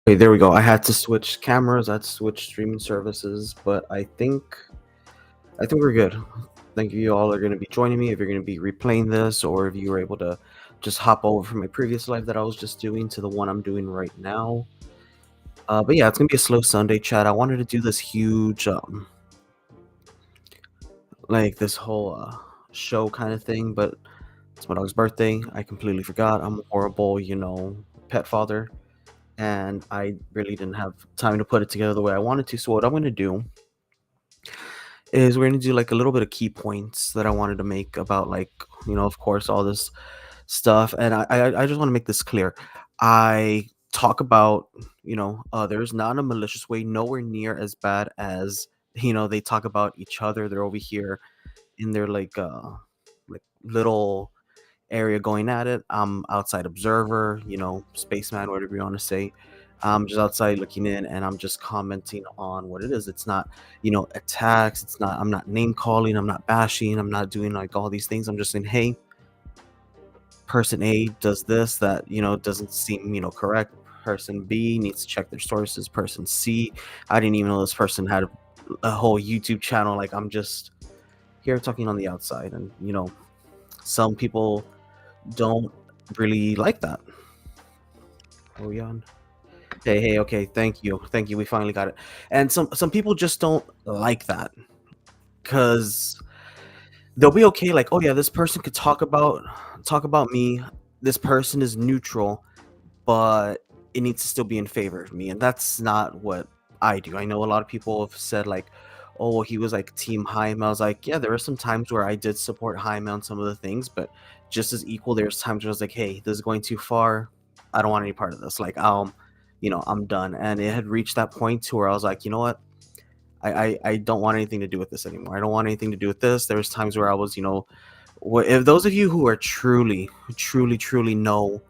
Okay, there we go. I had to switch cameras, I had to switch streaming services, but I think we're good. Thank you all are going to be joining me if you're going to be replaying this or if you were able to just hop over from my previous live that I was just doing to the one I'm doing right now. But yeah, it's going to be a slow Sunday chat. I wanted to do this huge like this whole show kind of thing, but it's my dog's birthday. I completely forgot. I'm a horrible, pet father, and I really didn't have time to put it together the way I wanted to. So what I'm going to do is we're gonna do like a little bit of key points that I wanted to make about like, of course, all this stuff. And I just want to make this clear. I talk about, others, not in a malicious way, nowhere near as bad as, they talk about each other. They're over here in their like little area going at it. I'm outside observer, spaceman, whatever you want to say. I'm just outside looking in and I'm just commenting on what it is. It's not, attacks. It's not, I'm not name calling. I'm not bashing. I'm not doing like all these things. I'm just saying, hey, person A does this that, doesn't seem, correct. Person B needs to check their sources. Person C, I didn't even know this person had a whole YouTube channel. Like I'm just here talking on the outside. And, some people don't really like that. Oh, yeah. Hey, hey, okay, thank you. We finally got it. And some people just don't like that because they'll be okay. Like, oh yeah, this person could talk about me. This person is neutral, but it needs to still be in favor of me, and that's not what I do. I know a lot of people have said like, oh, well, he was like Team Jaime. I was like, yeah, there were some times where I did support Jaime on some of the things, but just as equal, there's times where I was like, hey, this is going too far. I don't want any part of this. Like, I'm done. And it had reached that point to where I was like, you know what? I don't want anything to do with this anymore. I don't want anything to do with this. There was times where I was, if those of you who are truly, truly, truly know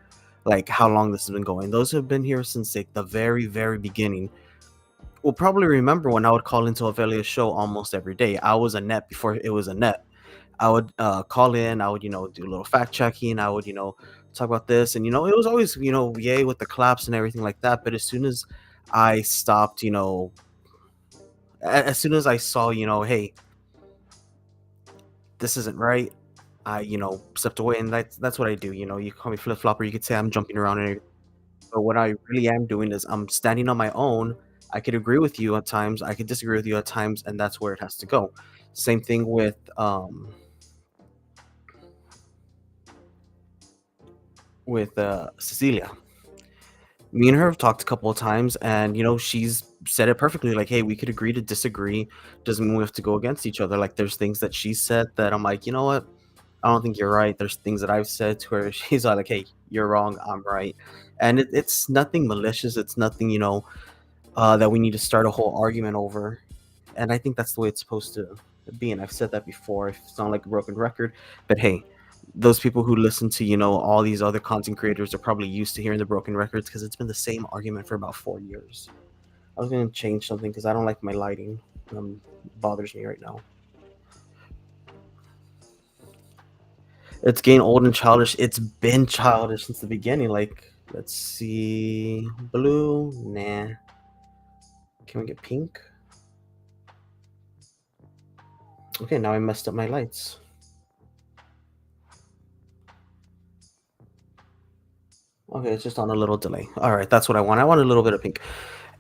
like how long this has been going, those who have been here since like the very, very beginning will probably remember when I would call into Avelia's show almost every day. I was a net before it was a net. I would call in, I would, do a little fact checking, I would, talk about this. And, it was always, yay with the claps and everything like that. But as soon as I stopped, as soon as I saw, hey, this isn't right, I, stepped away. And that's what I do. You call me flip flopper, you could say I'm jumping around and everything. But what I really am doing is I'm standing on my own. I could agree with you at times, I could disagree with you at times, and that's where it has to go. Same thing with Cecilia. Me and her have talked a couple of times, and she's said it perfectly. Like, hey, we could agree to disagree. Doesn't mean we have to go against each other. Like, there's things that she said that I'm like, you know what? I don't think you're right. There's things that I've said to her. She's like, hey, you're wrong. I'm right. And it's nothing malicious. It's nothing, that we need to start a whole argument over. And I think that's the way it's supposed to be. And I've said that before. I sound like a broken record, but hey, those people who listen to all these other content creators are probably used to hearing the broken records because it's been the same argument for about 4 years. I was gonna change something because I don't like my lighting. Bothers me right now. It's getting old and childish. It's been childish since the beginning. Like, let's see, blue. Nah. Can we get pink? Okay, now I messed up my lights. Okay, it's just on a little delay. All right, that's what I want. I want a little bit of pink.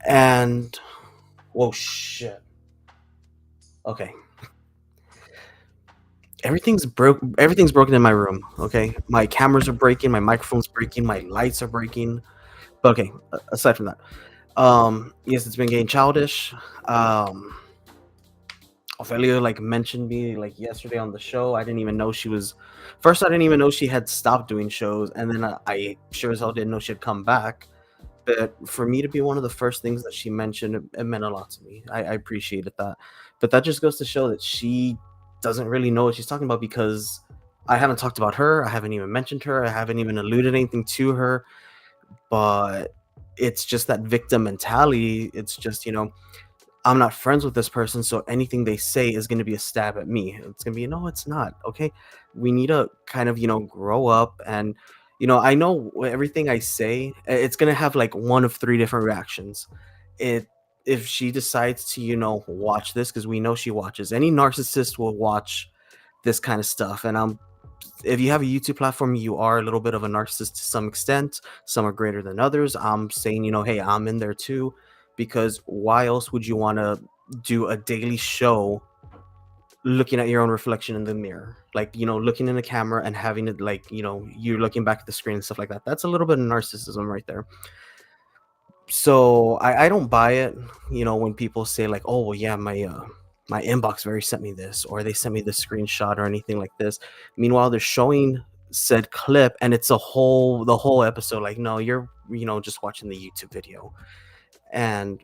And whoa, shit. Okay, everything's broken in my room. Okay, my cameras are breaking, my microphone's breaking, my lights are breaking. But okay, aside from that, yes, it's been getting childish. Ophelia like mentioned me like yesterday on the show. I didn't even know she was. First, I didn't even know she had stopped doing shows, and then I sure as hell didn't know she had come back. But for me to be one of the first things that she mentioned, it meant a lot to me. I appreciated that. But that just goes to show that she doesn't really know what she's talking about because I haven't talked about her. I haven't even mentioned her. I haven't even alluded anything to her. But it's just that victim mentality. It's just, I'm not friends with this person, so anything they say is going to be a stab at me. It's going to be, no, it's not. Okay. We need to kind of, grow up. And I know everything I say, it's gonna have like one of three different reactions. It If she decides to, watch this, because we know she watches. Any narcissist will watch this kind of stuff, and if you have a YouTube platform, you are a little bit of a narcissist to some extent. Some are greater than others. I'm saying, hey, I'm in there too, because why else would you want to do a daily show looking at your own reflection in the mirror, like, looking in the camera and having it like, you're looking back at the screen and stuff like that? That's a little bit of narcissism right there. So I don't buy it, when people say like, oh well, yeah, my inbox very sent me this, or they sent me this screenshot or anything like this. Meanwhile, they're showing said clip and it's the whole episode. Like, no, you're, just watching the YouTube video. And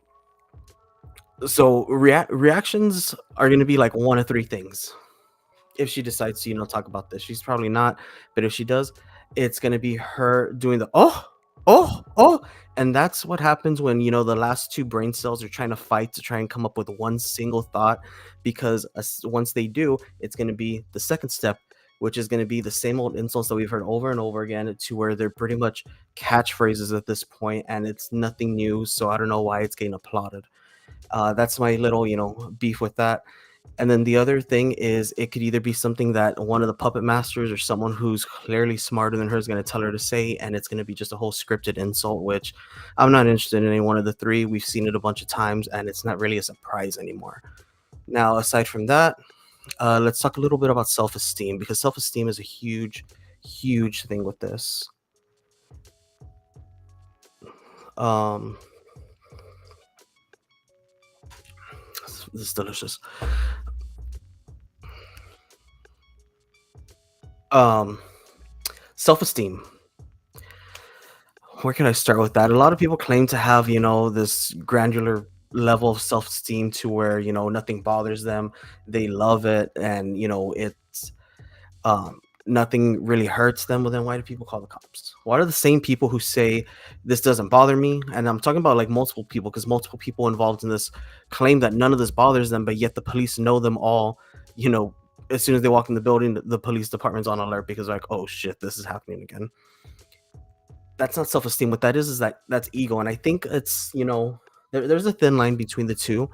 so reactions are going to be like one of three things. If she decides to, talk about this, she's probably not, but if she does, it's gonna be her doing the "Oh, oh, oh," and that's what happens when, the last 2 brain cells are trying to fight to try and come up with one single thought, because once they do, it's gonna be the second step, which is gonna be the same old insults that we've heard over and over again, to where they're pretty much catchphrases at this point, and it's nothing new, so I don't know why it's getting applauded. That's my little, beef with that. And then the other thing is, it could either be something that one of the puppet masters or someone who's clearly smarter than her is going to tell her to say, and it's going to be just a whole scripted insult, which I'm not interested in any one of the three. We've seen it a bunch of times, and it's not really a surprise anymore. Now, aside from that, let's talk a little bit about self-esteem, because self-esteem is a huge, huge thing with this. Um, this is delicious. Um, Self-esteem. Where can I start with that? A lot of people claim to have, this granular level of self-esteem to where, nothing bothers them. They love it, and, it's nothing really hurts them. Well, then why do people call the cops? Why are the same people who say this doesn't bother me? And I'm talking about like multiple people, because multiple people involved in this claim that none of this bothers them, but yet the police know them all. You know, as soon as they walk in the building, the police department's on alert, because like, oh shit, this is happening again. That's not self-esteem. What that is that's ego. And I think it's, there's a thin line between the two.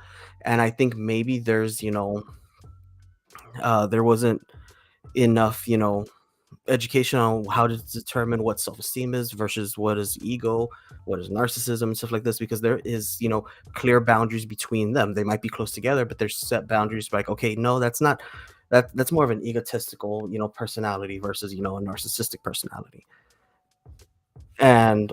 And I think maybe there's, there wasn't enough, education on how to determine what self-esteem is versus what is ego, what is narcissism, and stuff like this, because there is, clear boundaries between them. They might be close together, but there's set boundaries, like, okay, no, that's not, that's more of an egotistical, personality versus, a narcissistic personality. And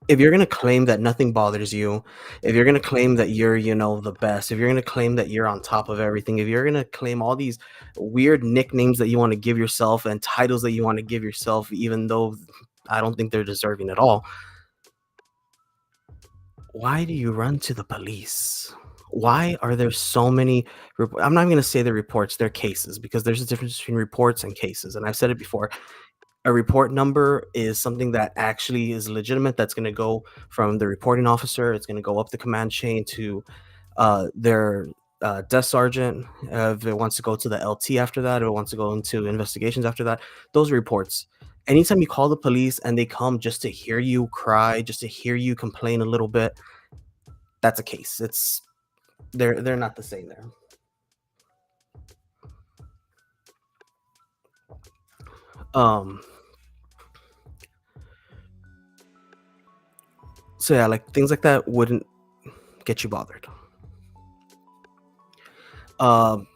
if you're gonna claim that nothing bothers you, if you're gonna claim that you're, the best, if you're gonna claim that you're on top of everything, if you're gonna claim all these weird nicknames that you want to give yourself and titles that you want to give yourself, even though I don't think they're deserving at all, why do you run to the police? Why are there so many? I'm not even gonna say the reports, they're cases, because there's a difference between reports and cases. And I've said it before, a report number is something that actually is legitimate, that's going to go from the reporting officer, it's going to go up the command chain to their desk sergeant. If it wants to go to the LT after that, or it wants to go into investigations after that, those reports. Anytime you call the police and they come just to hear you cry, just to hear you complain a little bit, that's a case. It's they're not the same there. um so yeah, like things like that wouldn't get you bothered. um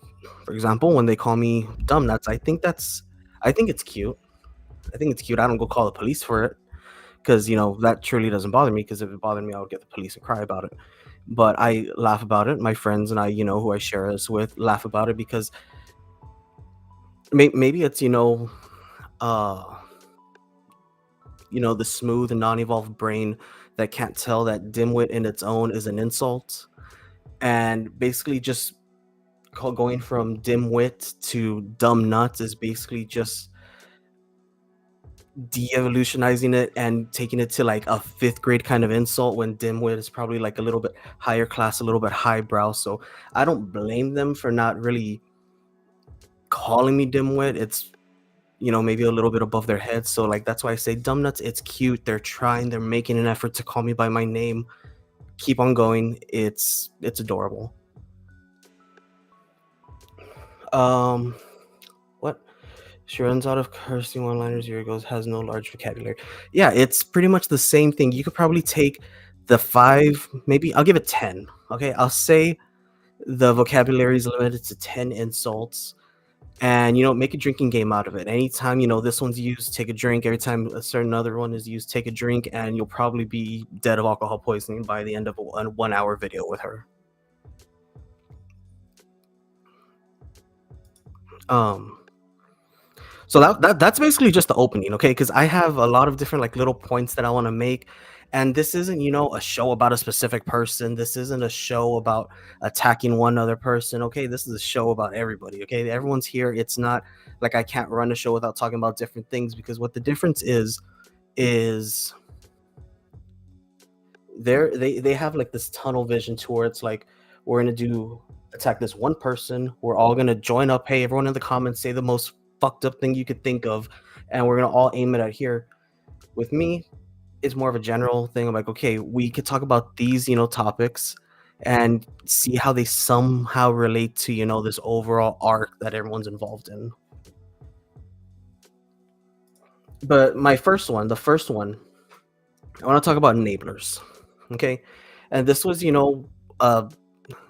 For example, when they call me dumb nuts, I think it's cute. I think it's cute. I don't go call the police for it, because, that truly doesn't bother me, because if it bothered me, I would get the police and cry about it. But I laugh about it. My friends and I, who I share this with, laugh about it, because maybe it's, uh, the smooth and non-evolved brain that can't tell that dimwit in its own is an insult, and basically just going from dimwit to dumb nuts is basically just de-evolutionizing it and taking it to like a fifth grade kind of insult, when dimwit is probably like a little bit higher class, a little bit highbrow. So I don't blame them for not really calling me dimwit. It's, maybe a little bit above their heads. So like that's why I say dumb nuts. It's cute. They're trying. They're making an effort to call me by my name. Keep on going. It's adorable. Um, what? She runs out of cursing one-liners. Here goes has no large vocabulary. Yeah, it's pretty much the same thing. You could probably take the five, maybe I'll give it 10. Okay, I'll say the vocabulary is limited to 10 insults, and make a drinking game out of it. Anytime this one's used, take a drink. Every time a certain other one is used, take a drink, and you'll probably be dead of alcohol poisoning by the end of a 1 hour video with her. Um, so that's basically just the opening, okay? Because I have a lot of different like little points that I want to make, and this isn't a show about a specific person. This isn't a show about attacking one other person. Okay, this is a show about everybody. Okay, everyone's here. It's not like I can't run a show without talking about different things, because what the difference is they have like this tunnel vision to where it's like we're gonna do attack this one person. We're all gonna join up. Hey, everyone in the comments, say the most fucked up thing you could think of, and we're gonna all aim it at here. With me, it's more of a general thing. I'm like, okay, we could talk about these topics and see how they somehow relate to this overall arc that everyone's involved in. But my first one, the first one, I want to talk about enablers. Okay, and this was uh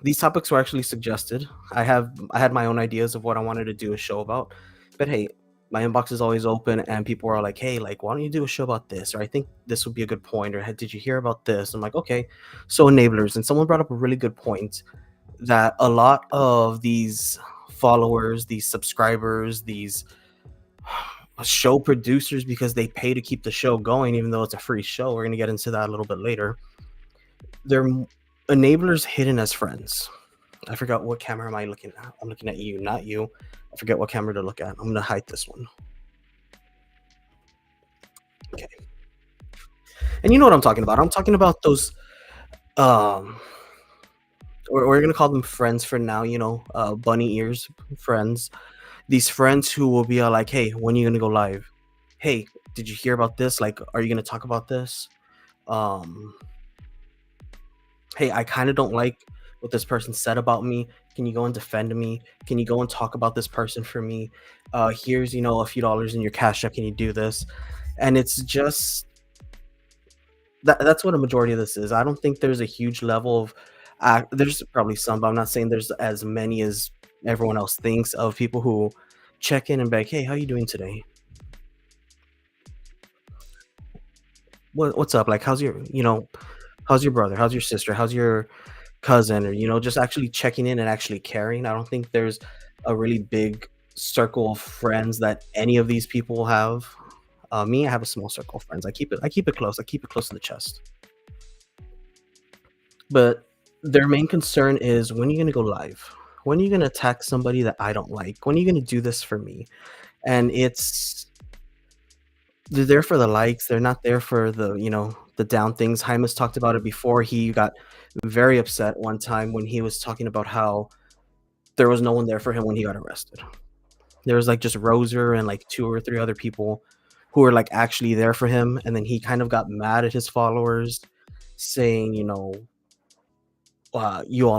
these topics were actually suggested. I had my own ideas of what I wanted to do a show about, but hey, my inbox is always open, and people are like, "Hey, like, why don't you do a show about this?" Or I think this would be a good point. Or "Hey, did you hear about this?" I'm like, "Okay." So enablers, and someone brought up a really good point that a lot of these followers, these subscribers, these show producers, because they pay to keep the show going, even though it's a free show. We're gonna get into that a little bit later. They're enablers hidden as friends. I forgot what camera am I looking at. I'm looking at you, not you. I forget what camera to look at. I'm gonna hide this one. Okay. And you know what I'm talking about. I'm talking about those um we're gonna call them friends for now, bunny ears friends. These friends who will be like, hey, when are you gonna go live? Hey, did you hear about this? Like, are you gonna talk about this? Um, hey, I kind of don't like what this person said about me. Can you go and defend me? Can you go and talk about this person for me? Here's, a few dollars in your cash app. Can you do this? And it's just that's what a majority of this is. I don't think there's a huge level of there's probably some, but I'm not saying there's as many as everyone else thinks, of people who check in and be like, hey, how you doing today? What's up? Like, how's your brother? How's your sister? How's your cousin? Or, just actually checking in and actually caring. I don't think there's a really big circle of friends that any of these people have. Me, I have a small circle of friends. I keep it close. I keep it close to the chest. But their main concern is, when are you gonna go live? When are you gonna attack somebody that I don't like? When are you gonna do this for me? And they're there for the likes. They're not there for the down things. Hymas talked about it before. He got very upset one time when he was talking about how there was no one there for him when he got arrested. There was like just Roser and like two or three other people who were like actually there for him, and then he kind of got mad at his followers, saying, you all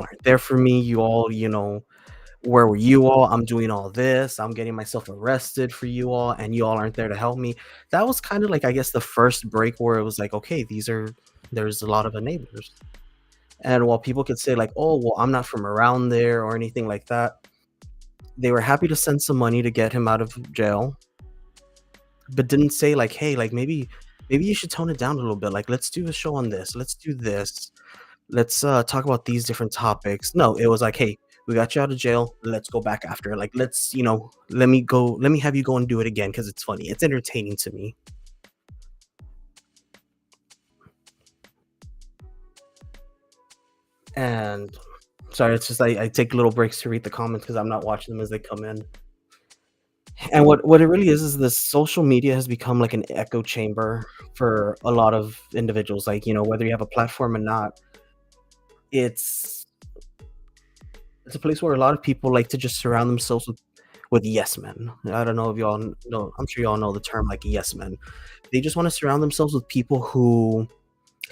aren't there for me. You all, where were you all? I'm doing all this. I'm getting myself arrested for you all, and you all aren't there to help me. That was kind of like, I guess, the first break where it was like, okay, there's a lot of enablers. And while people could say like, oh, well, I'm not from around there or anything like that, they were happy to send some money to get him out of jail, but didn't say like, hey, like maybe you should tone it down a little bit. Like, let's do a show on this. Let's do this. Let's talk about these different topics. No, it was like, hey, we got you out of jail. Let's go back after it. Like, let's, let me have you go and do it again, because it's funny. It's entertaining to me. And sorry, it's just I take little breaks to read the comments because I'm not watching them as they come in. And what it really is this social media has become like an echo chamber for a lot of individuals. Like, whether you have a platform or not, it's it's a place where a lot of people like to just surround themselves with with yes men. I don't know if y'all know, I'm sure y'all know the term like yes men. They just wanna surround themselves with people who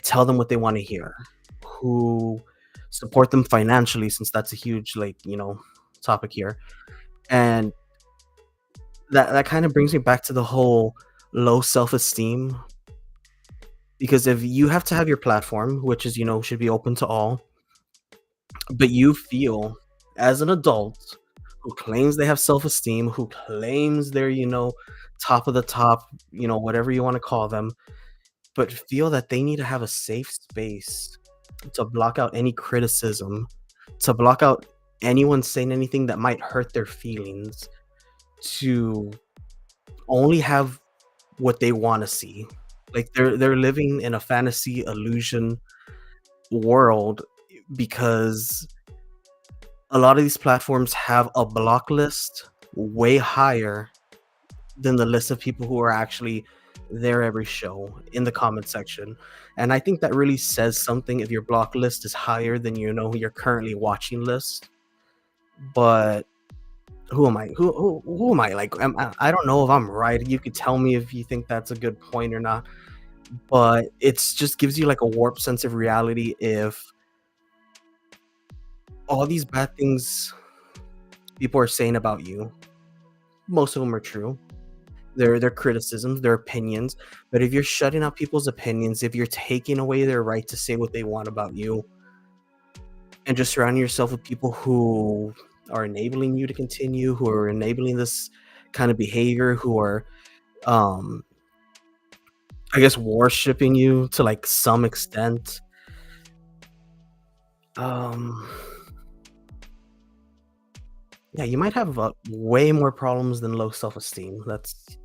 tell them what they wanna hear, who support them financially, since that's a huge, like, topic here. And that kind of brings me back to the whole low self-esteem, because if you have to have your platform, which is, should be open to all, but you feel as an adult who claims they have self-esteem, who claims they're, top of the top, whatever you wanna call them, but feel that they need to have a safe space to block out any criticism, to block out anyone saying anything that might hurt their feelings, to only have what they wanna see. Like, they're living in a fantasy illusion world, because a lot of these platforms have a block list way higher than the list of people who are actually there every show in the comment section. And I think that really says something if your block list is higher than your currently watching list. But who am I? Who am I? Like, I don't know if I'm right. You could tell me if you think that's a good point or not. But it's just gives you like a warped sense of reality if all these bad things people are saying about you, most of them are true. They're criticisms, their opinions. But if you're shutting out people's opinions, if you're taking away their right to say what they want about you, and just surrounding yourself with people who are enabling you to continue, who are enabling this kind of behavior, who are, um, I guess, worshiping you to like some extent, um, yeah, you might have way more problems than low self-esteem. That's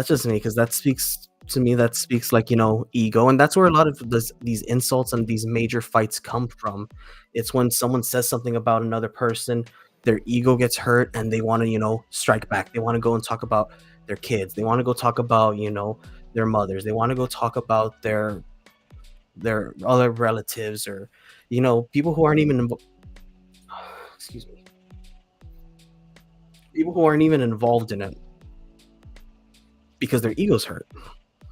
just me, because that speaks to me, that speaks like, ego, and that's where a lot of these insults and these major fights come from. It's when someone says something about another person, their ego gets hurt, and they wanna, strike back. They wanna go and talk about their kids. They wanna go talk about, their mothers. They wanna go talk about their other relatives, or, people who aren't even excuse me, people who aren't even involved in it, because their ego's hurt.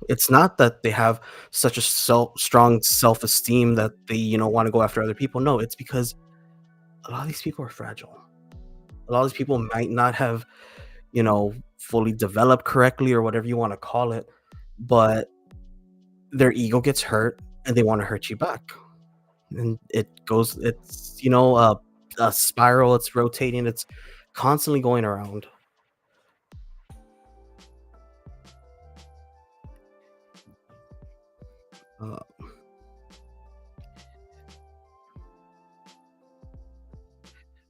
It's not that they have such a strong self-esteem that they, wanna go after other people. No, it's because a lot of these people are fragile. A lot of these people might not have, fully developed correctly, or whatever you wanna call it, but their ego gets hurt and they wanna hurt you back. And it's, a spiral, it's rotating, it's constantly going around. Uh,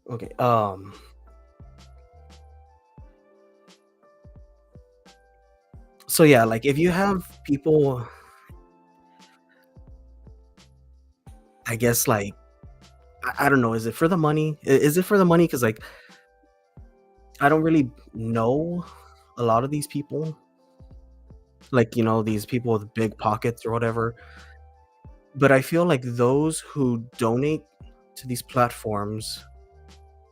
okay, so yeah, like, if you have people, I guess, like, I don't know, is it for the money? Is it for the money? Because like, I don't really know a lot of these people, like, these people with big pockets or whatever, but I feel like those who donate to these platforms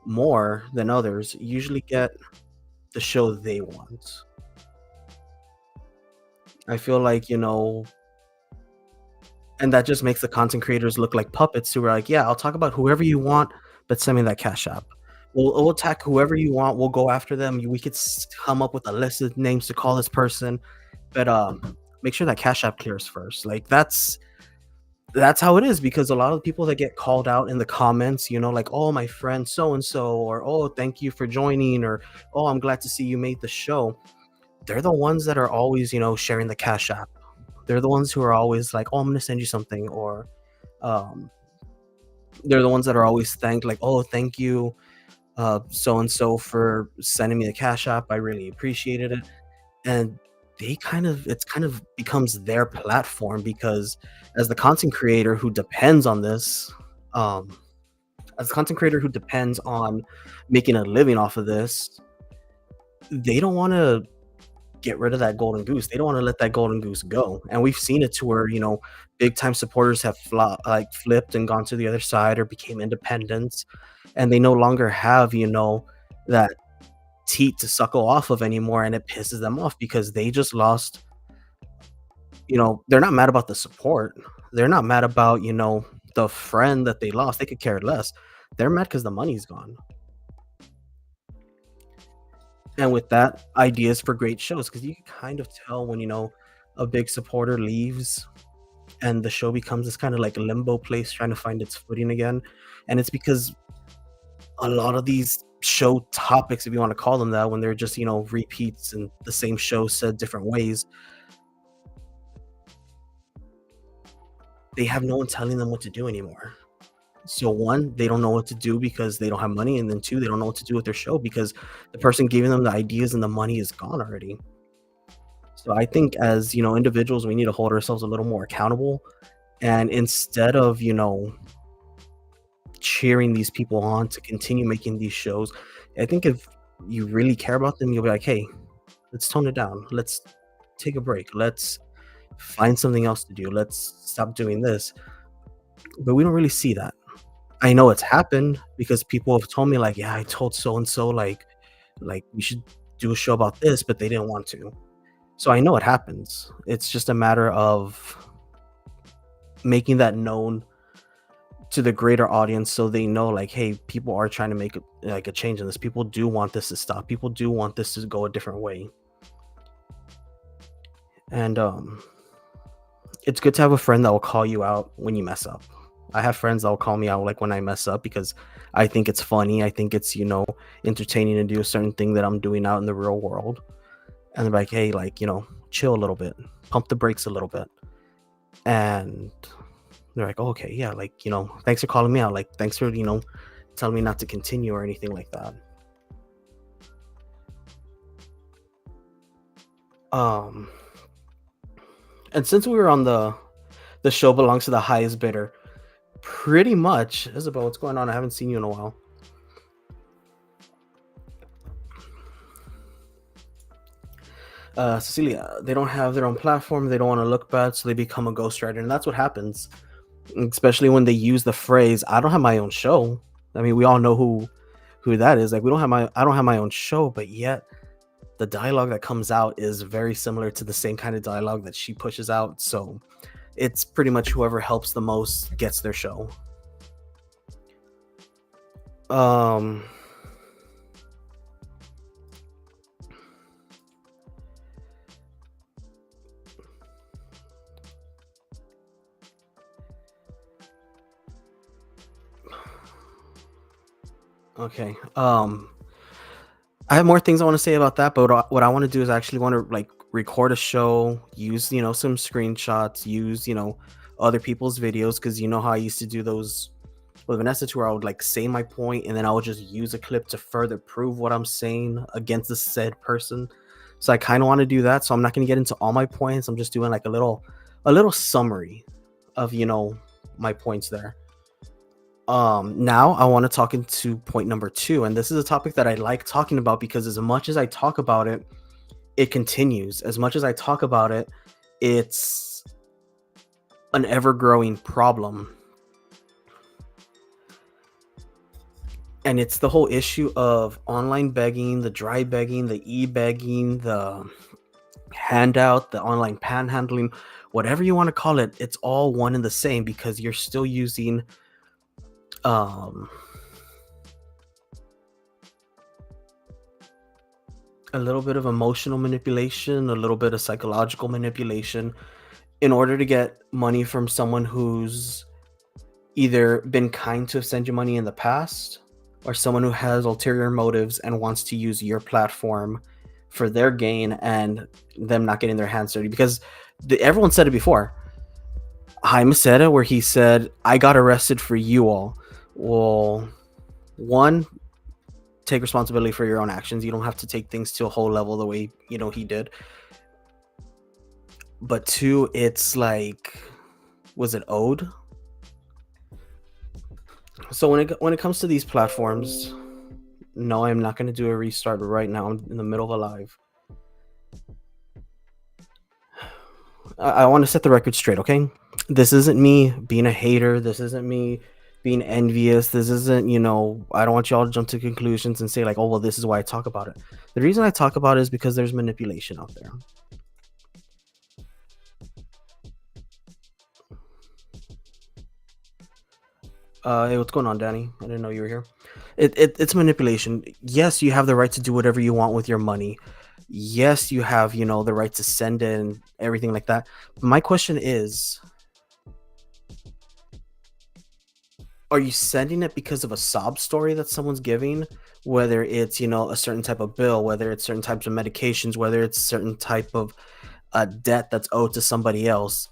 more than others usually get the show they want. I feel like, and that just makes the content creators look like puppets who are like, "Yeah, I'll talk about whoever you want, but send me that Cash App. We'll attack whoever you want, we'll go after them, we could come up with a list of names to call this person, but, make sure that Cash App clears first." Like, that's how it is, because a lot of the people that get called out in the comments, like, "Oh, my friend so and so," or, "Oh, thank you for joining," or, "Oh, I'm glad to see you made the show." They're the ones that are always, sharing the Cash App. They're the ones who are always like, "Oh, I'm gonna send you something," or, um, they're the ones that are always thanked, like, "Oh, thank you, so and so, for sending me the Cash App. I really appreciated it." And it's kind of becomes their platform, because as the content creator who depends on this, um, as a content creator who depends on making a living off of this, they don't want to get rid of that golden goose. They don't want to let that golden goose go. And we've seen it to where, big time supporters have flipped and gone to the other side, or became independents, and they no longer have, that. teat to suckle off of anymore, and it pisses them off because they just lost. They're not mad about the support. They're not mad about, the friend that they lost. They could care less. They're mad because the money's gone. And with that, ideas for great shows, because you can kind of tell when, a big supporter leaves and the show becomes this kind of like limbo place trying to find its footing again. And it's because a lot of these show topics, if you want to call them that, when they're just, repeats and the same show said different ways, they have no one telling them what to do anymore. So one, they don't know what to do because they don't have money, and then two, they don't know what to do with their show because the person giving them the ideas and the money is gone already. So I think as, individuals, we need to hold ourselves a little more accountable. And instead of, cheering these people on to continue making these shows, I think if you really care about them, you'll be like, hey, let's tone it down. Let's take a break. Let's find something else to do. Let's stop doing this. But we don't really see that. I know it's happened because people have told me like, yeah, I told so and so like we should do a show about this, but they didn't want to. So I know it happens. It's just a matter of making that known to the greater audience so they know like, hey, people are trying to make like a change in this. People do want this to stop. People do want this to go a different way. And it's good to have a friend that will call you out when you mess up. I have friends that will call me out like when I mess up because I think it's funny. I think it's, entertaining to do a certain thing that I'm doing out in the real world. And they're like, hey, like, chill a little bit, pump the brakes a little bit. And they're like, oh, okay, yeah, like, thanks for calling me out. Like, thanks for, telling me not to continue or anything like that. Um, and since we were on the show belongs to the highest bidder, pretty much, Isabel, what's going on? I haven't seen you in a while. Cecilia, they don't have their own platform. They don't want to look bad, so they become a ghostwriter, and that's what happens. Especially when they use the phrase, "I don't have my own show." I mean, we all know who that is. Like, I don't have my own show, but yet the dialogue that comes out is very similar to the same kind of dialogue that she pushes out. So it's pretty much whoever helps the most gets their show. Um, okay. I have more things I want to say about that, but what I want to do is actually want to like record a show, use some screenshots, use other people's videos because you know how I used to do those with Vanessa to where I would like say my point and then I would just use a clip to further prove what I'm saying against the said person. So I kind of want to do that. So I'm not going to get into all my points. I'm just doing like a little summary of my points there. Now I want to talk into point number two, and this is a topic that I like talking about because as much as I talk about it, it continues. As much as I talk about it, it's an ever-growing problem. And it's the whole issue of online begging, the dry begging, the e-begging, the handout, the online panhandling, whatever you want to call it, it's all one and the same because you're still using um a little bit of emotional manipulation, a little bit of psychological manipulation in order to get money from someone who's either been kind to send you money in the past or someone who has ulterior motives and wants to use your platform for their gain and them not getting their hands dirty because everyone said it before. Jaime said it where he said, I got arrested for you all. Well, one, take responsibility for your own actions. You don't have to take things to a whole level the way he did. But two, it's like, was it owed? So when it comes to these platforms, no, I'm not going to do a restart right now. I'm in the middle of a live. I want to set the record straight, okay? This isn't me being a hater. This isn't me being envious. This isn't, I don't want y'all to jump to conclusions and say like, oh well, this is why I talk about it. The reason I talk about it is because there's manipulation out there. Hey, what's going on, Danny? I didn't know you were here. It's manipulation. Yes, you have the right to do whatever you want with your money. Yes, you have, the right to send it and everything like that. But my question is, are you sending it because of a sob story that someone's giving? Whether it's, a certain type of bill, whether it's certain types of medications, whether it's certain type of debt that's owed to somebody else,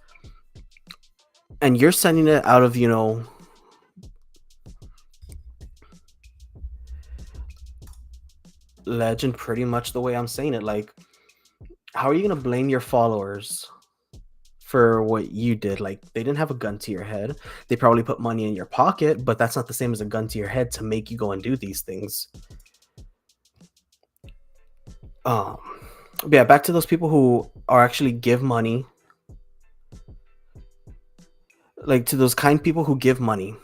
and you're sending it out of, legend, pretty much the way I'm saying it. Like, how are you gonna blame your followers for what you did? Like, they didn't have a gun to your head. They probably put money in your pocket, but that's not the same as a gun to your head to make you go and do these things. Um, but yeah, back to those people who are actually give money, like to those kind people who give money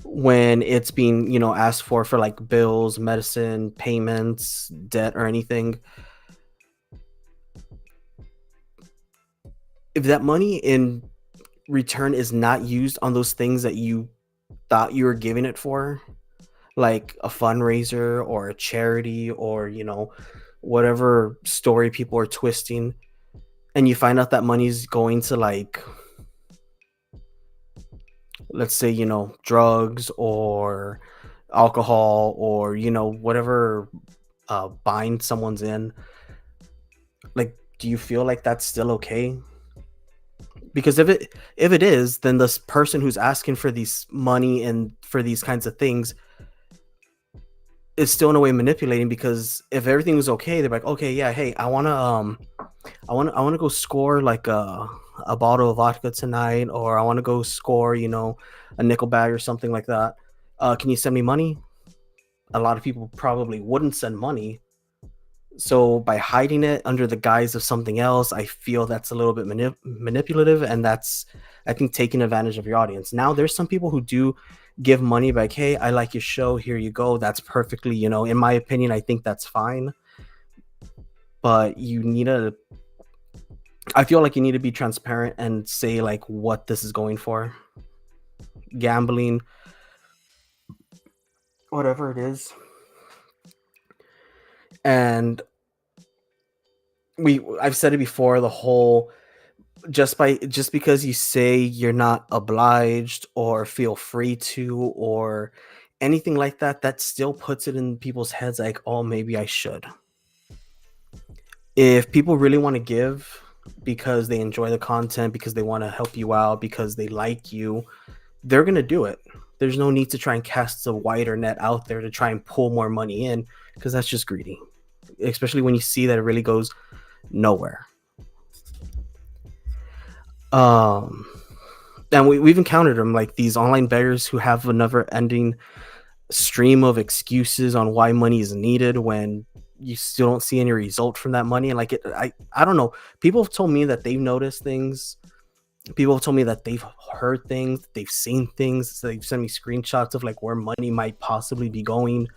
when it's being, asked for like bills, medicine, payments, debt, or anything. If that money in return is not used on those things that you thought you were giving it for, like a fundraiser or a charity or, whatever story people are twisting, and you find out that money's going to like, let's say, drugs or alcohol or, whatever bind someone's in, like, do you feel like that's still okay? Because if it is, then this person who's asking for these money and for these kinds of things is still in a way manipulating. Because if everything was okay, they're like, okay, yeah, hey, I want to go score like a bottle of vodka tonight, or I want to go score, a nickel bag or something like that. Can you send me money? A lot of people probably wouldn't send money. So by hiding it under the guise of something else, I feel that's a little bit manipulative, and that's, I think, taking advantage of your audience. Now there's some people who do give money, like, hey, I like your show, here you go. That's perfectly, in my opinion, I think that's fine. But I feel like you need to be transparent and say like what this is going for. Gambling, whatever it is. And I've said it before, the whole, just because you say you're not obliged or feel free to or anything like that, that still puts it in people's heads like, oh, maybe I should. If people really want to give because they enjoy the content, because they want to help you out, because they like you, they're going to do it. There's no need to try and cast a wider net out there to try and pull more money in, because that's just greedy, especially when you see that it really goes nowhere. Um, and we've encountered them, like these online beggars who have a never ending stream of excuses on why money is needed when you still don't see any result from that money. And like I don't know. People have told me that they've noticed things. People have told me that they've heard things, they've seen things. So they've sent me screenshots of like where money might possibly be going.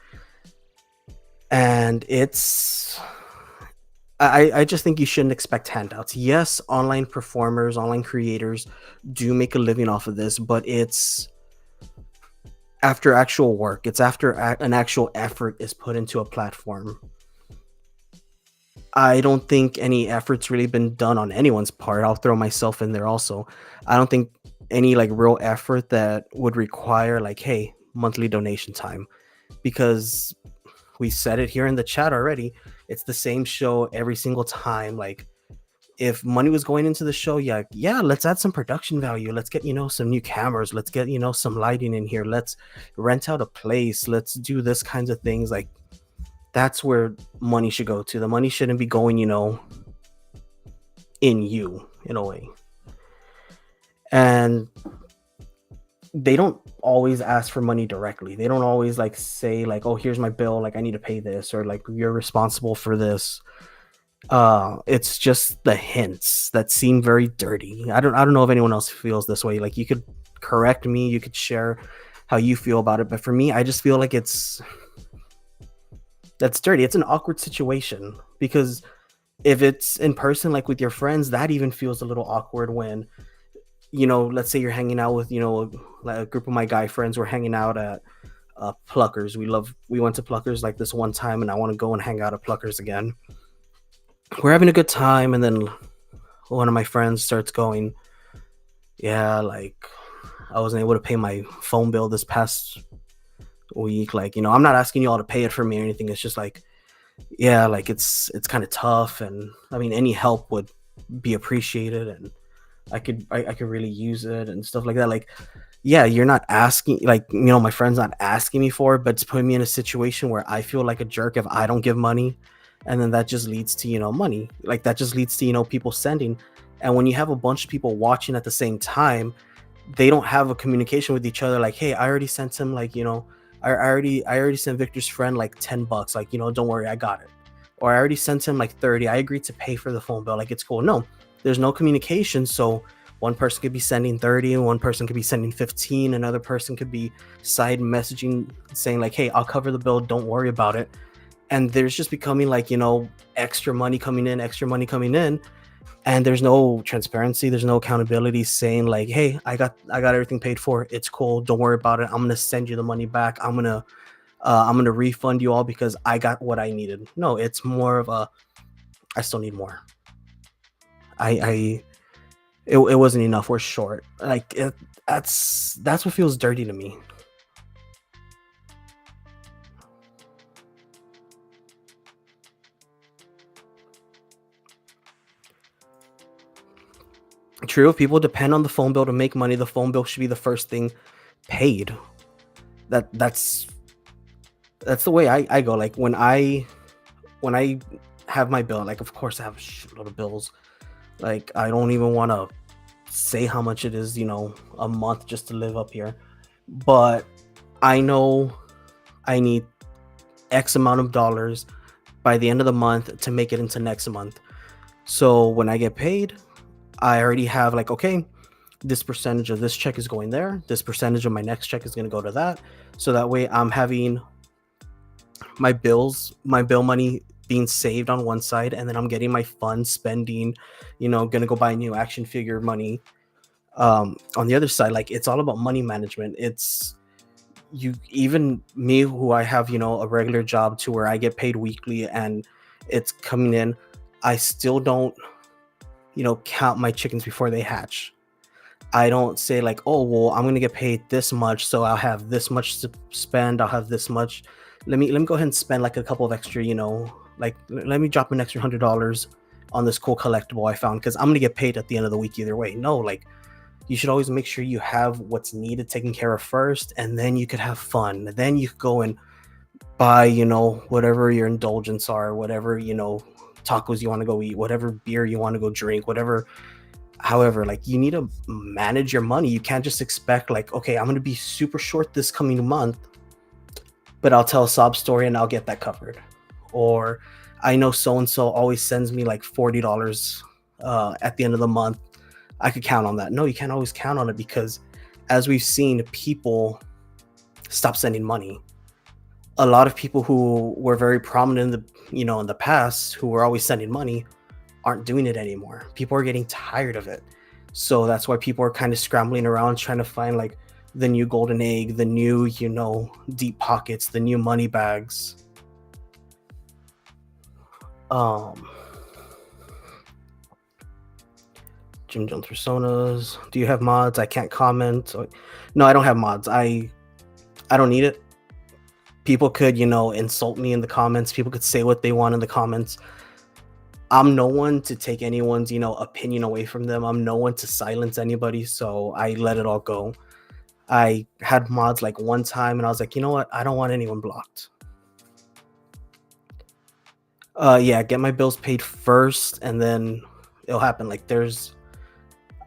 And I just think you shouldn't expect handouts. Yes, online performers, online creators do make a living off of this, but it's after actual work. It's after an actual effort is put into a platform. I don't think any effort's really been done on anyone's part. I'll throw myself in there also. I don't think any like real effort that would require like, hey, monthly donation time, because we said it here in the chat already. It's the same show every single time. Like, if money was going into the show, yeah, let's add some production value. Let's get, some new cameras. Let's get, some lighting in here. Let's rent out a place. Let's do this kinds of things. Like, that's where money should go to. The money shouldn't be going, in you, in a way. And they don't always ask for money directly. They don't always like say like, oh, here's my bill, like I need to pay this, or like you're responsible for this. It's just the hints that seem very dirty. I don't know if anyone else feels this way. Like, you could correct me, you could share how you feel about it, but for me, I just feel like that's dirty. It's an awkward situation because if it's in person, like with your friends, that even feels a little awkward when, let's say you're hanging out with, like a group of my guy friends. We're hanging out at Pluckers. We went to Pluckers like this one time, and I want to go and hang out at Pluckers again. We're having a good time, and then one of my friends starts going, "Yeah, like I wasn't able to pay my phone bill this past week. Like, I'm not asking you all to pay it for me or anything. It's just like, yeah, like it's kind of tough, and I mean, any help would be appreciated, and I could really use it and stuff like that. Like, yeah, you're not asking, like, my friend's not asking me for it, but it's putting me in a situation where I feel like a jerk if I don't give money. And then that just leads to, money. Like, that just leads to, people sending. And when you have a bunch of people watching at the same time, they don't have a communication with each other. Like, hey, I already sent him, like, I already sent Victor's friend like $10. Like, don't worry, I got it. Or I already sent him like 30. I agreed to pay for the phone bill. Like, it's cool. No, there's no communication. So one person could be sending 30, and one person could be sending 15, another person could be side messaging saying like, hey, I'll cover the bill, don't worry about it. And there's just becoming like, extra money coming in, and there's no transparency, there's no accountability saying like, hey, I got everything paid for, it's cool, don't worry about it, I'm gonna send you the money back, I'm gonna refund you all because I got what I needed. No, it's more of a, I still need more. I it wasn't enough, we're short. Like, that's what feels dirty to me. True, if people depend on the phone bill to make money, the phone bill should be the first thing paid. That's the way I go. Like, when I have my bill, like, of course I have a shitload of bills. Like, I don't even want to say how much it is, a month just to live up here. But I know I need X amount of dollars by the end of the month to make it into next month. So when I get paid, I already have like, okay, this percentage of this check is going there, this percentage of my next check is going to go to that. So that way I'm having my bill money being saved on one side, and then I'm getting my fun spending, gonna go buy a new action figure money on the other side. Like, it's all about money management. It's you even me, who I have, a regular job to where I get paid weekly and it's coming in. I still don't, count my chickens before they hatch. I don't say like, oh well, I'm gonna get paid this much, so I'll have this much to spend. I'll have this much. Let me go ahead and spend like a couple of extra, like let me drop an extra $100 on this cool collectible I found because I'm gonna get paid at the end of the week either way. No, like, you should always make sure you have what's needed taken care of first, and then you could have fun. Then you could go and buy, whatever your indulgence are, whatever, tacos you want to go eat, whatever beer you want to go drink, whatever. However, like, you need to manage your money. You can't just expect like, okay, I'm going to be super short this coming month, but I'll tell a sob story and I'll get that covered. Or I know so and so always sends me like $40 at the end of the month. I could count on that. No, you can't always count on it because, as we've seen, people stop sending money. A lot of people who were very prominent in the past, who were always sending money, aren't doing it anymore. People are getting tired of it. So that's why people are kind of scrambling around trying to find like the new golden egg, the new, deep pockets, the new money bags. Um, Jim Jones personas. Do you have mods? I can't comment. No, I don't have mods. I don't need it. People could, insult me in the comments. People could say what they want in the comments. I'm no one to take anyone's, opinion away from them. I'm no one to silence anybody. So I let it all go. I had mods like one time and I was like, you know what? I don't want anyone blocked. Yeah, get my bills paid first and then it'll happen. Like,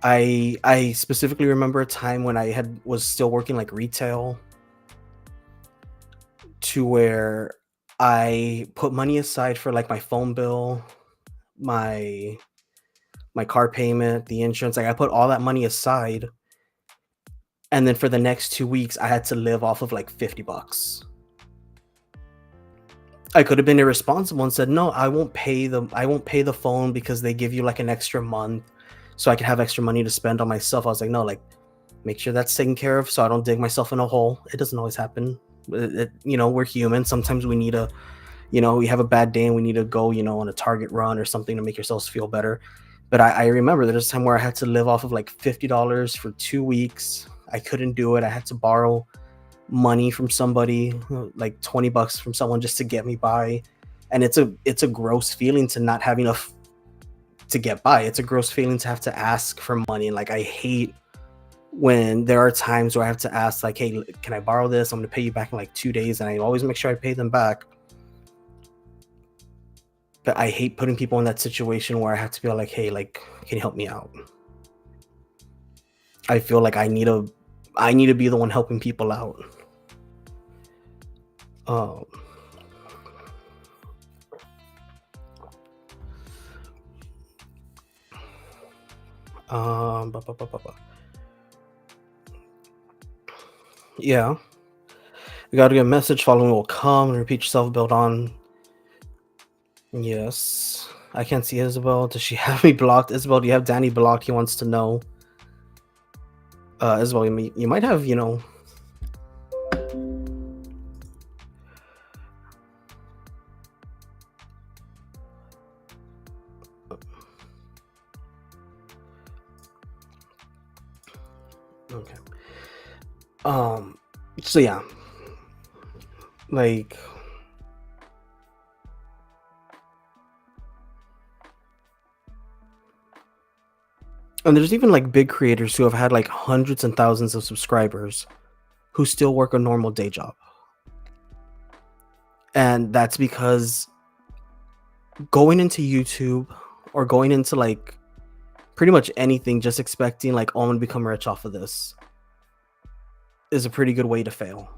I specifically remember a time when I had was still working like retail, to where I put money aside for like my phone bill, my my car payment, the insurance. Like I put all that money aside, and then for the next 2 weeks, I had to live off of like $50. I could have been irresponsible and said, "No, I won't pay the phone because they give you like an extra month so I can have extra money to spend on myself." I was like, "No, like make sure that's taken care of so I don't dig myself in a hole." It doesn't always happen. We're human. Sometimes we need a, we have a bad day and we need to go, on a Target run or something to make ourselves feel better. But I remember there's a time where I had to live off of like $50 for 2 weeks. I couldn't do it. I had to borrow money from somebody, like $20 from someone just to get me by. And it's a gross feeling to not have enough to get by. It's a gross feeling to have to ask for money. And like I hate when there are times where I have to ask, like, "Hey, can I borrow this? I'm gonna pay you back in like 2 days," and I always make sure I pay them back. But I hate putting people in that situation where I have to be like, "Hey, like, can you help me out?" I feel like I need to be the one helping people out. Um, yeah. You got to get a message. Following will come and repeat yourself. Build on. Yes. I can't see Isabel. Does she have me blocked? Isabel, do you have Danny blocked? He wants to know. Isabel, you might have, okay. So yeah, like, and there's even like big creators who have had like hundreds and thousands of subscribers who still work a normal day job. And that's because going into YouTube or going into like pretty much anything just expecting like, "Oh, I'm gonna become rich off of this," is a pretty good way to fail.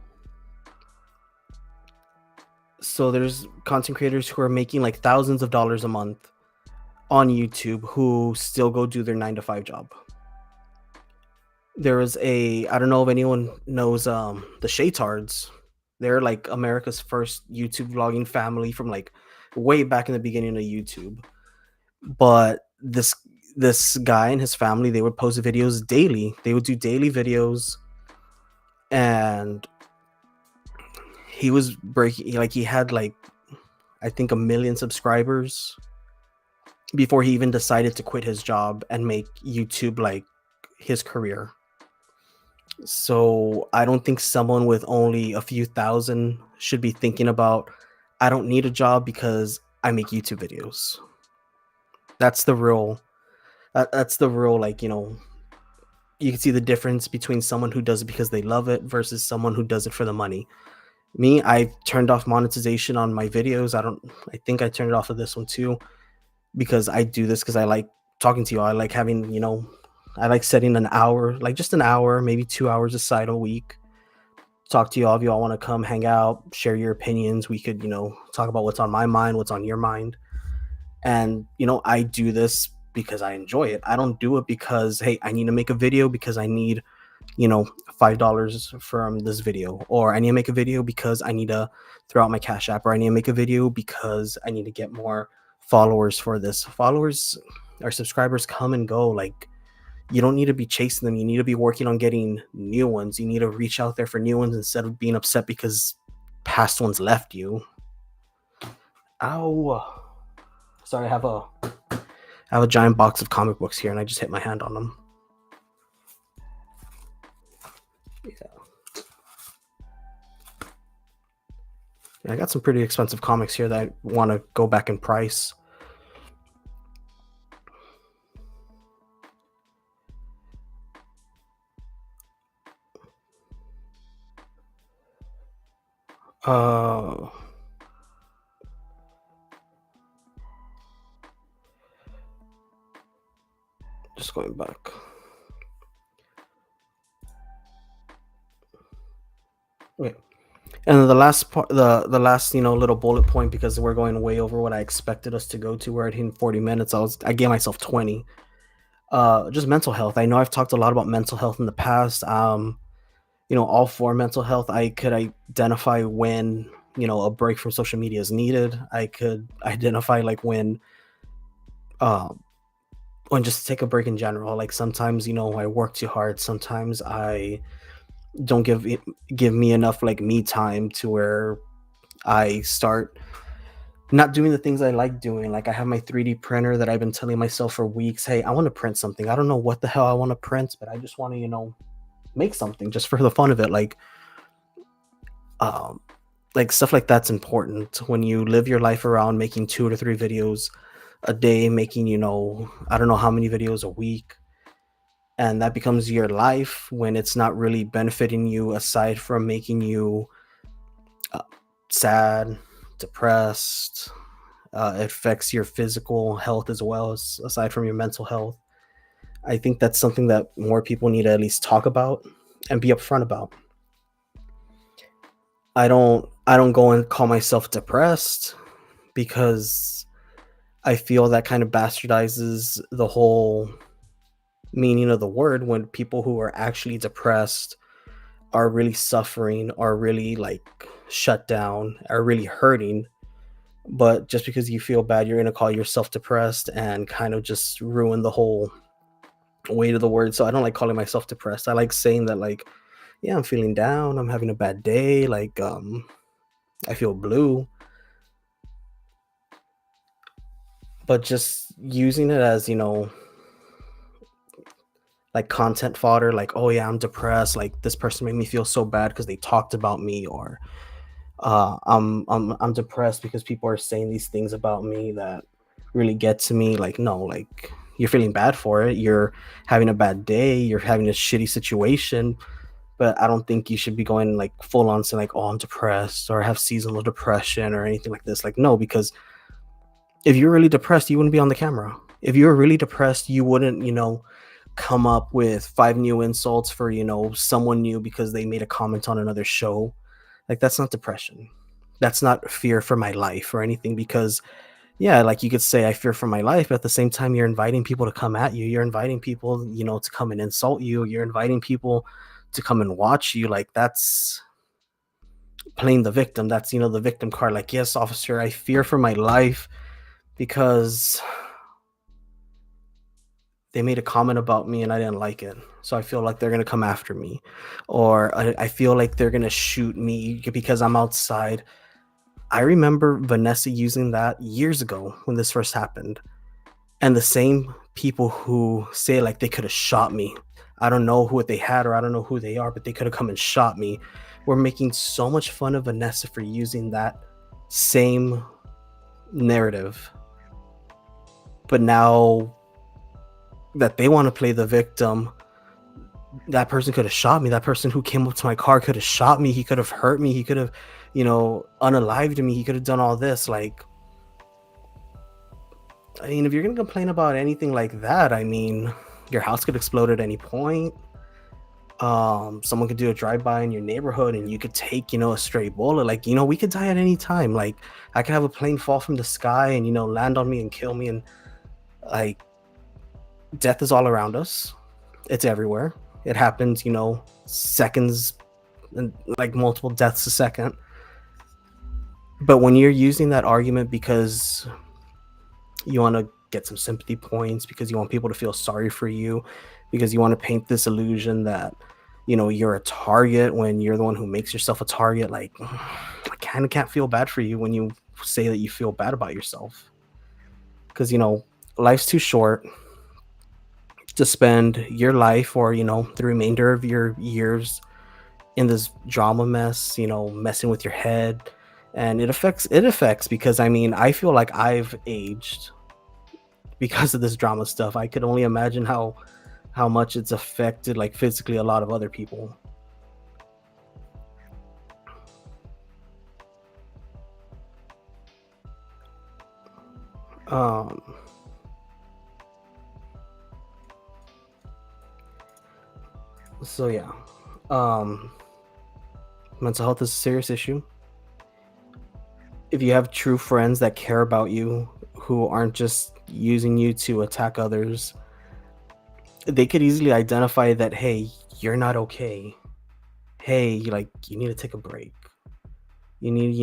So there's content creators who are making like thousands of dollars a month on YouTube who still go do their 9 to 5 job. There was I don't know if anyone knows the Shaytards. They're like America's first YouTube vlogging family from like way back in the beginning of YouTube. But this guy and his family, they would post videos daily. They would do daily videos, and he was breaking, like, he had like, I think, 1 million subscribers before he even decided to quit his job and make YouTube like his career. So I don't think someone with only a few thousand should be thinking about, "I don't need a job because I make YouTube videos." That's the real that's the real, like, you can see the difference between someone who does it because they love it versus someone who does it for the money. Me, I turned off monetization on my videos. I think I turned it off of this one too, because I do this because I like talking to you. I like having, I like setting an hour, like just an hour, maybe 2 hours aside a week. Talk to you all if you all want to come hang out, share your opinions. We could, talk about what's on my mind, what's on your mind. And, I do this because I enjoy it. I don't do it because, hey, I need to make a video because I need, $5 from this video, or I need to make a video because I need to throw out my Cash App, or I need to make a video because I need to get more followers for this. Followers or subscribers come and go. Like, you don't need to be chasing them. You need to be working on getting new ones. You need to reach out there for new ones instead of being upset because past ones left you. Ow. Sorry, I have a giant box of comic books here and I just hit my hand on them. Yeah, I got some pretty expensive comics here that I want to go back in price. Uh, just going back. Okay. And then the last part, the last little bullet point, because we're going way over what I expected us to go to. We're at hitting 40 minutes. I gave myself 20. Just mental health. I know I've talked a lot about mental health in the past. All for mental health. I could identify when a break from social media is needed. I could identify like um when just take a break in general. Like sometimes I work too hard. Sometimes I don't give me enough like me time to where I start not doing the things I like doing. Like I have my 3D printer that I've been telling myself for weeks, hey, I want to print something. I don't know what the hell I want to print, but I just want to, make something just for the fun of it. Um like stuff like that's important when you live your life around making 2 to 3 videos a day, making, I don't know how many videos a week, and that becomes your life when it's not really benefiting you aside from making you uh, sad, depressed. It affects your physical health as well as aside from your mental health. I think that's something that more people need to at least talk about and be upfront about. I don't go and call myself depressed because I feel that kind of bastardizes the whole meaning of the word when people who are actually depressed are really suffering, are really like shut down, are really hurting. But just because you feel bad, you're going to call yourself depressed and kind of just ruin the whole weight of the word. So I don't like calling myself depressed. I like saying that, like, yeah, I'm feeling down, I'm having a bad day, like I feel blue. But just using it as, like content fodder, like, oh yeah, I'm depressed, like this person made me feel so bad because they talked about me, or I'm depressed because people are saying these things about me that really get to me. Like, no, like you're feeling bad for it, you're having a bad day, you're having a shitty situation, but I don't think you should be going like full on saying like, oh, I'm depressed or I have seasonal depression or anything like this. Like, no, because if you're really depressed, you wouldn't be on the camera. If you were really depressed, you wouldn't, come up with 5 new insults for, someone new because they made a comment on another show. Like, that's not depression. That's not fear for my life or anything. Because, yeah, like you could say, I fear for my life, but at the same time, you're inviting people to come at you. You're inviting people, to come and insult you. You're inviting people to come and watch you. Like, that's playing the victim. That's, the victim card. Like, yes, officer, I fear for my life because they made a comment about me and I didn't like it. So I feel like they're gonna come after me, or I feel like they're gonna shoot me because I'm outside. I remember Vanessa using that years ago when this first happened, and the same people who say like they could have shot me. I don't know what they had, or I don't know who they are, but they could have come and shot me. We're making so much fun of Vanessa for using that same narrative, but now that they want to play the victim, that person could have shot me. That person who came up to my car could have shot me. He could have hurt me. He could have, unalived me. He could have done all this. Like, I mean, if you're gonna complain about anything like that, I mean, your house could explode at any point. Someone could do a drive-by in your neighborhood and you could take, a stray bullet. Like, we could die at any time. Like, I could have a plane fall from the sky and, land on me and kill me. And like, death is all around us. It's everywhere. It happens, seconds, and like multiple deaths a second. But when you're using that argument because you want to get some sympathy points, because you want people to feel sorry for you, because you want to paint this illusion that, you're a target when you're the one who makes yourself a target, like, I kind of can't feel bad for you when you say that you feel bad about yourself. Because, life's too short to spend your life or, the remainder of your years in this drama mess, messing with your head. And it affects because I mean, I feel like I've aged because of this drama stuff. I could only imagine how much it's affected like physically a lot of other people. Um so yeah. Um Mental health is a serious issue. If you have true friends that care about you, who aren't just using you to attack others, they could easily identify that, hey, you're not okay. Hey, like, you need to take a break. You need,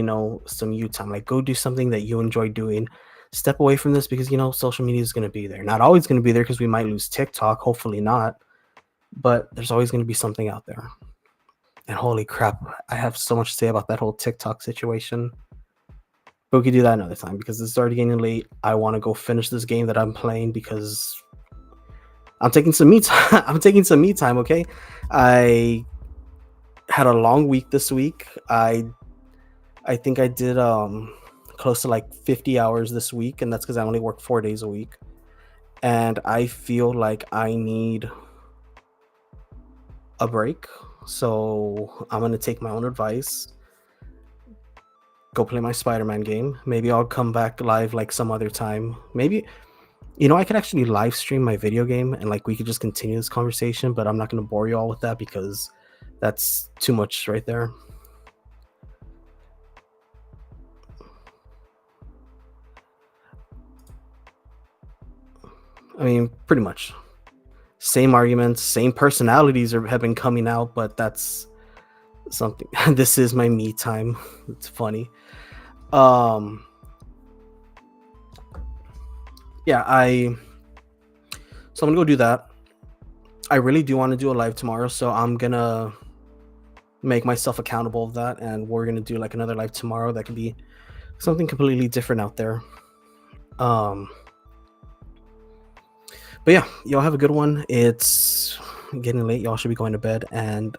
some you time. Like, go do something that you enjoy doing. Step away from this because, social media is going to be there. Not always going to be there because we might lose TikTok. Hopefully not. But there's always going to be something out there. And holy crap, I have so much to say about that whole TikTok situation. But we could do that another time because it's already getting late. I want to go finish this game that I'm playing because I'm taking some me time. I'm taking some me time. Okay, I had a long week this week. I think I did close to like 50 hours this week, and that's because I only work 4 days a week. And I feel like I need a break. So I'm gonna take my own advice, go play my Spider-Man game. Maybe I'll come back live like some other time. Maybe I could actually live stream my video game and like we could just continue this conversation, but I'm not gonna bore you all with that because that's too much right there. I mean, pretty much. Same arguments, same personalities have been coming out, but that's something. This is my me time. It's funny. Um yeah, so I'm gonna go do that. I really do want to do a live tomorrow, so I'm gonna make myself accountable of that, and we're gonna do like another live tomorrow that could be something completely different out there. Um but yeah, y'all have a good one. It's getting late. Y'all should be going to bed, and